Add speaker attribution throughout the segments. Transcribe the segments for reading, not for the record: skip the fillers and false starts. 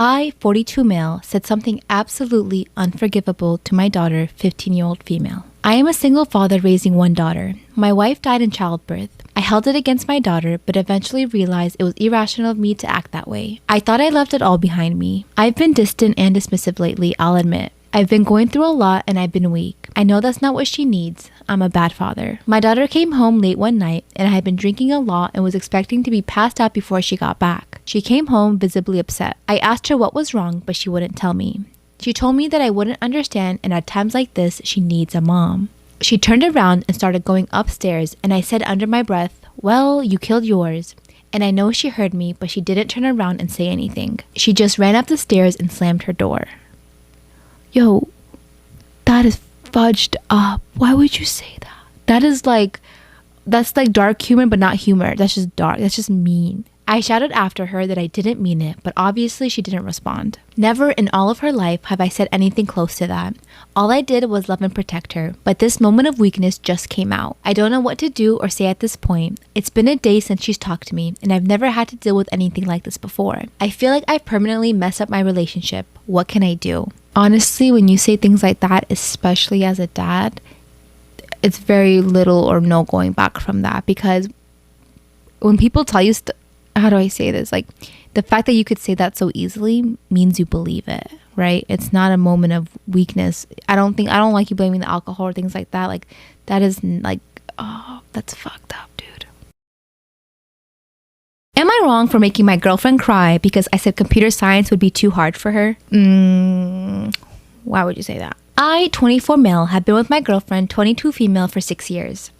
Speaker 1: I, 42 male, said something absolutely unforgivable to my daughter, 15-year-old female. I am a single father raising one daughter. My wife died in childbirth. I held it against my daughter, but eventually realized it was irrational of me to act that way. I thought I left it all behind me. I've been distant and dismissive lately, I'll admit. I've been going through a lot and I've been weak. I know that's not what she needs. I'm a bad father. My daughter came home late one night and I had been drinking a lot and was expecting to be passed out before she got back. She came home visibly upset. I asked her what was wrong, but she wouldn't tell me. She told me that I wouldn't understand and at times like this, she needs a mom. She turned around and started going upstairs and I said under my breath, "Well, you killed yours." And I know she heard me, but she didn't turn around and say anything. She just ran up the stairs and slammed her door. Yo, that is fudged up. Why would you say that? That's like dark humor, but not humor. That's just dark. That's just mean. I shouted after her that I didn't mean it, but obviously she didn't respond. Never in all of her life have I said anything close to that. All I did was love and protect her, but this moment of weakness just came out. I don't know what to do or say at this point. It's been a day since she's talked to me, and I've never had to deal with anything like this before. I feel like I've permanently messed up my relationship. What can I do? Honestly, when you say things like that, especially as a dad, it's very little or no going back from that, because when people tell you how do I say this? Like, the fact that you could say that so easily means you believe it, right? It's not a moment of weakness. I don't like you blaming the alcohol or things like that. Like, that is like, oh, that's fucked up, dude. Am I wrong for making my girlfriend cry because I said computer science would be too hard for her? Why would you say that? I, 24 male, have been with my girlfriend, 22 female, for 6 years.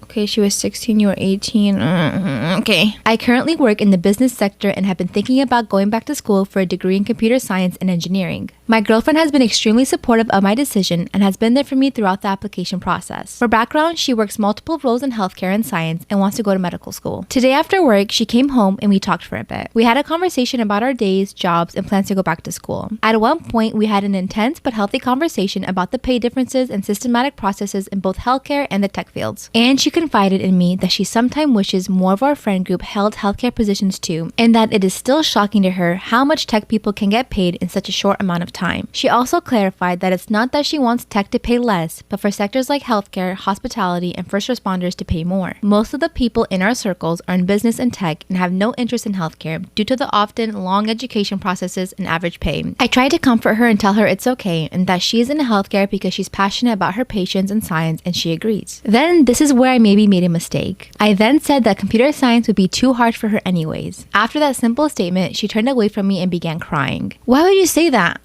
Speaker 1: Okay, she was 16, you were 18. Okay. I currently work in the business sector and have been thinking about going back to school for a degree in computer science and engineering. My girlfriend has been extremely supportive of my decision and has been there for me throughout the application process. For background, she works multiple roles in healthcare and science and wants to go to medical school. Today after work, she came home and we talked for a bit. We had a conversation about our days, jobs, and plans to go back to school. At one point, we had an intense but healthy conversation about the pay differences and systematic processes in both healthcare and the tech fields. And she confided in me that she sometimes wishes more of our friend group held healthcare positions too, and that it is still shocking to her how much tech people can get paid in such a short amount of time. She also clarified that it's not that she wants tech to pay less, but for sectors like healthcare, hospitality, and first responders to pay more. Most of the people in our circles are in business and tech and have no interest in healthcare due to the often long education processes and average pay. I tried to comfort her and tell her it's okay and that she is in healthcare because she's passionate about her patients and science, and she agrees. Then this is where I maybe made a mistake. I then said that computer science would be too hard for her anyways. After that simple statement, she turned away from me and began crying. Why would you say that?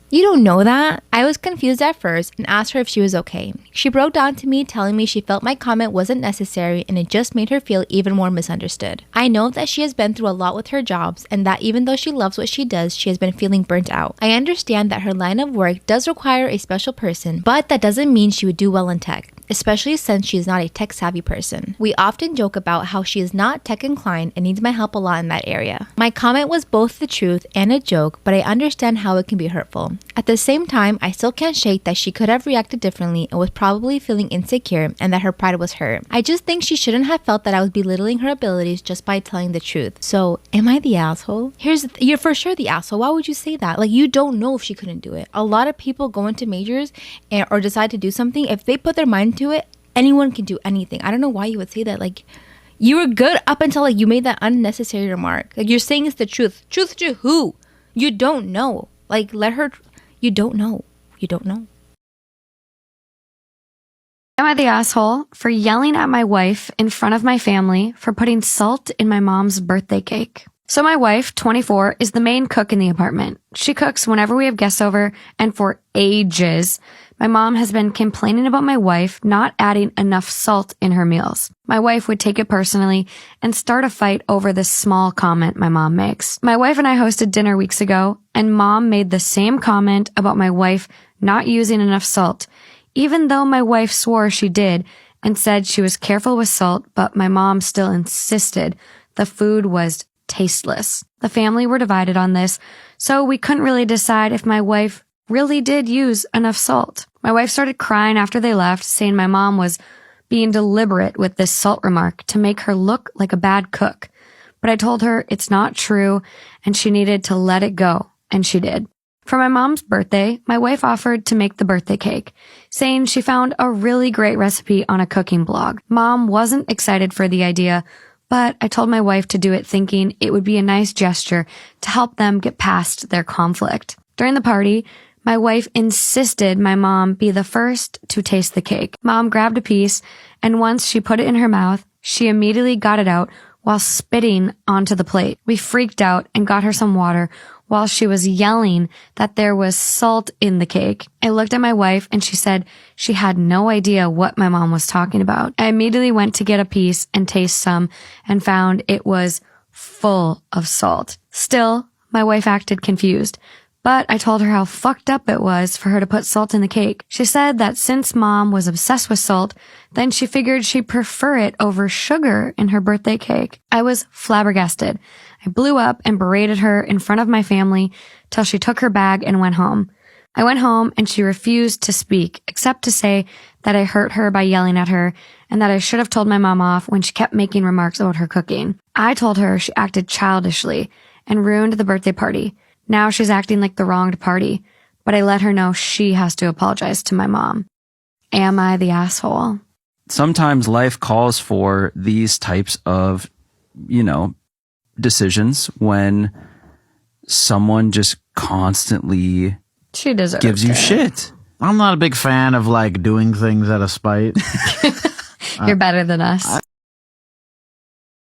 Speaker 1: You don't know that? I was confused at first and asked her if she was okay. She broke down to me, telling me she felt my comment wasn't necessary and it just made her feel even more misunderstood. I know that she has been through a lot with her jobs and that even though she loves what she does, she has been feeling burnt out. I understand that her line of work does require a special person, but that doesn't mean she would do well in tech, especially since she is not a tech-savvy person. We often joke about how she is not tech-inclined and needs my help a lot in that area. My comment was both the truth and a joke, but I understand how it can be hurtful. At the same time, I still can't shake that she could have reacted differently and was probably feeling insecure and that her pride was hurt. I just think she shouldn't have felt that I was belittling her abilities just by telling the truth. So, am I the asshole? You're for sure the asshole. Why would you say that? Like, you don't know if she couldn't do it. A lot of people go into majors or decide to do something. If they put their mind to it, anyone can do anything. I don't know why you would say that. Like, you were good up until like you made that unnecessary remark. Like, you're saying it's the truth. Truth to who? You don't know. Like, let her. You don't know. You don't know.
Speaker 2: Am I the asshole for yelling at my wife in front of my family for putting salt in my mom's birthday cake? So my wife, 24, is the main cook in the apartment. She cooks whenever we have guests over, and for ages, my mom has been complaining about my wife not adding enough salt in her meals. My wife would take it personally and start a fight over this small comment my mom makes. My wife and I hosted dinner weeks ago, and mom made the same comment about my wife not using enough salt, even though my wife swore she did and said she was careful with salt, but my mom still insisted the food was tasteless. The family were divided on this, so we couldn't really decide if my wife really did use enough salt. My wife started crying after they left, saying my mom was being deliberate with this salt remark to make her look like a bad cook. but I told her it's not true and she needed to let it go, and she did. For my mom's birthday, my wife offered to make the birthday cake, saying she found a really great recipe on a cooking blog. Mom wasn't excited for the idea, but I told my wife to do it thinking it would be a nice gesture to help them get past their conflict. During the party, my wife insisted my mom be the first to taste the cake. Mom grabbed a piece, and once she put it in her mouth, she immediately got it out while spitting onto the plate. We freaked out and got her some water while she was yelling that there was salt in the cake. I looked at my wife and she said she had no idea what my mom was talking about. I immediately went to get a piece and taste some and found it was full of salt. Still, my wife acted confused, but I told her how fucked up it was for her to put salt in the cake. She said that since Mom was obsessed with salt, then she figured she'd prefer it over sugar in her birthday cake. I was flabbergasted. I blew up and berated her in front of my family till she took her bag and went home. I went home and she refused to speak, except to say that I hurt her by yelling at her and that I should have told my mom off when she kept making remarks about her cooking. I told her she acted childishly and ruined the birthday party. Now she's acting like the wronged party, but I let her know she has to apologize to my mom. Am I the asshole?
Speaker 3: Sometimes life calls for these types of, decisions when someone just constantly
Speaker 2: She deserves
Speaker 3: gives you
Speaker 2: it.
Speaker 3: shit.
Speaker 4: I'm not a big fan of doing things out of spite.
Speaker 2: You're better than us.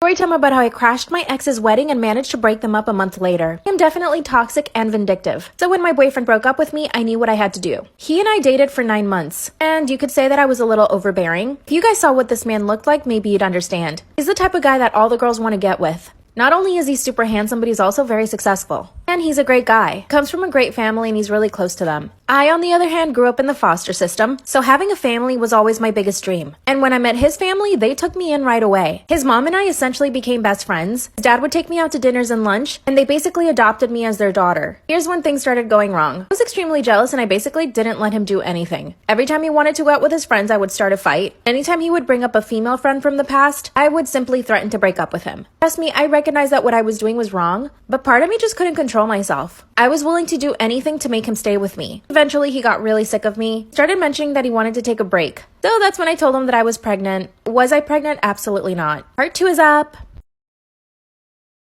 Speaker 5: Story time about how I crashed my ex's wedding and managed to break them up a month later. I'm definitely toxic and vindictive. So when my boyfriend broke up with me, I knew what I had to do. He and I dated for 9 months, and you could say that I was a little overbearing. If you guys saw what this man looked like, maybe you'd understand. He's the type of guy that all the girls want to get with. Not only is he super handsome, but he's also very successful. And he's a great guy. Comes from a great family and he's really close to them. I, on the other hand, grew up in the foster system, so having a family was always my biggest dream. And when I met his family, they took me in right away. His mom and I essentially became best friends. His dad would take me out to dinners and lunch, and they basically adopted me as their daughter. Here's when things started going wrong. I was extremely jealous and I basically didn't let him do anything. Every time he wanted to go out with his friends, I would start a fight. Anytime he would bring up a female friend from the past, I would simply threaten to break up with him. Trust me, I recognized that what I was doing was wrong, but part of me just couldn't control myself. I was willing to do anything to make him stay with me. Eventually, he got really sick of me, started mentioning that he wanted to take a break. So that's when I told him that I was pregnant. Was I pregnant? Absolutely not. Part 2 is up.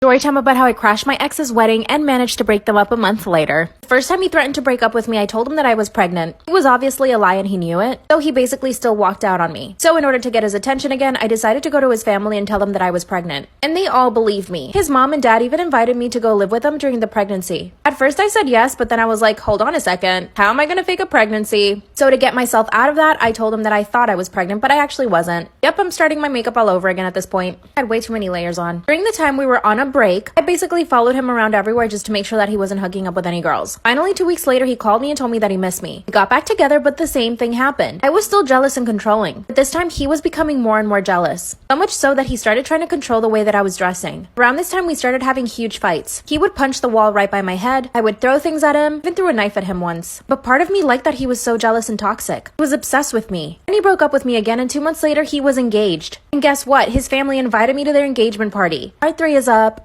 Speaker 5: Story time about how I crashed my ex's wedding and managed to break them up a month later. The first time he threatened to break up with me, I told him that I was pregnant. It was obviously a lie and he knew it, so he basically still walked out on me. So in order to get his attention again, I decided to go to his family and tell them that I was pregnant. And they all believed me. His mom and dad even invited me to go live with them during the pregnancy. At first I said yes, but then I was like, hold on a second. How am I gonna fake a pregnancy? So to get myself out of that, I told him that I thought I was pregnant, but I actually wasn't. Yep, I'm starting my makeup all over again at this point. I had way too many layers on. During the time we were on a break, I basically followed him around everywhere just to make sure that he wasn't hooking up with any girls. Finally, 2 weeks later, he called me and told me that he missed me. We got back together, but the same thing happened. I was still jealous and controlling, but this time he was becoming more and more jealous. So much so that he started trying to control the way that I was dressing. Around this time, we started having huge fights. He would punch the wall right by my head. I would throw things at him, even threw a knife at him once. But part of me liked that he was so jealous and toxic. He was obsessed with me. And he broke up with me again, and 2 months later, he was engaged. And guess what? His family invited me to their engagement party. Part 3 is up.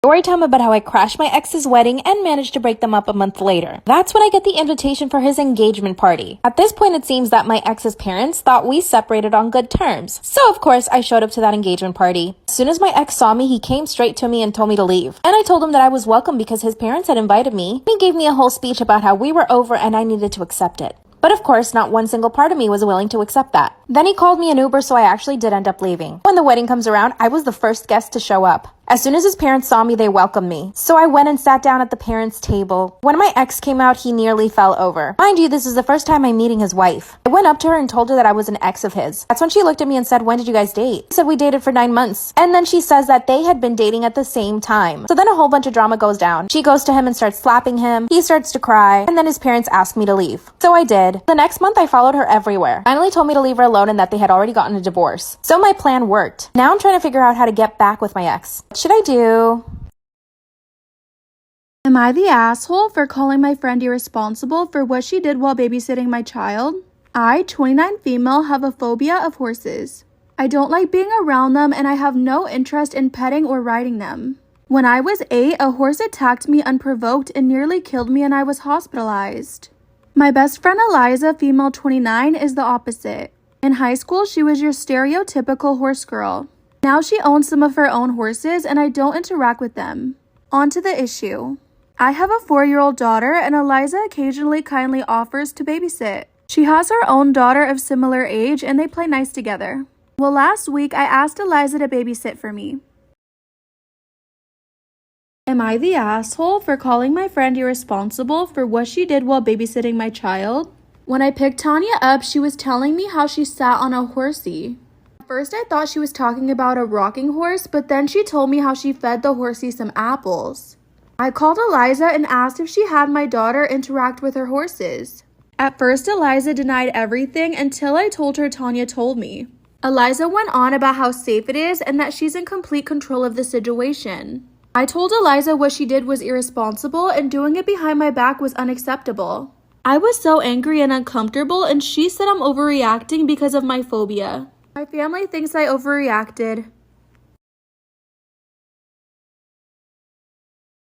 Speaker 5: Story time about how I crashed my ex's wedding and managed to break them up a month later. That's when I get the invitation for his engagement party. At this point, it seems that my ex's parents thought we separated on good terms. So of course, I showed up to that engagement party. As soon as my ex saw me, he came straight to me and told me to leave. And I told him that I was welcome because his parents had invited me. He gave me a whole speech about how we were over and I needed to accept it. But of course, not one single part of me was willing to accept that. Then he called me an Uber, so I actually did end up leaving. When the wedding comes around, I was the first guest to show up. As soon as his parents saw me, they welcomed me. So I went and sat down at the parents' table. When my ex came out, he nearly fell over. Mind you, this is the first time I'm meeting his wife. I went up to her and told her that I was an ex of his. That's when she looked at me and said, when did you guys date? I said we dated for 9 months. And then she says that they had been dating at the same time. So then a whole bunch of drama goes down. She goes to him and starts slapping him. He starts to cry. And then his parents asked me to leave. So I did. The next month, I followed her everywhere. Finally told me to leave her alone and that they had already gotten a divorce. So my plan worked. Now I'm trying to figure out how to get back with my ex. What should I do?
Speaker 6: Am I the asshole for calling my friend irresponsible for what she did while babysitting my child? I, 29 female, have a phobia of horses. I don't like being around them and I have no interest in petting or riding them. When I was 8, a horse attacked me unprovoked and nearly killed me and I was hospitalized. My best friend Eliza, female 29, is the opposite. In high school, she was your stereotypical horse girl. Now she owns some of her own horses and I don't interact with them. On to the issue. I have a 4-year-old daughter and Eliza occasionally kindly offers to babysit. She has her own daughter of similar age and they play nice together. Well, last week I asked Eliza to babysit for me. Am I the asshole for calling my friend irresponsible for what she did while babysitting my child? When I picked Tanya up, she was telling me how she sat on a horsey. At first I thought she was talking about a rocking horse, but then she told me how she fed the horsey some apples. I called Eliza and asked if she had my daughter interact with her horses. At first, Eliza denied everything until I told her Tanya told me. Eliza went on about how safe it is and that she's in complete control of the situation. I told Eliza what she did was irresponsible and doing it behind my back was unacceptable. I was so angry and uncomfortable and she said I'm overreacting because of my phobia. My family thinks I overreacted.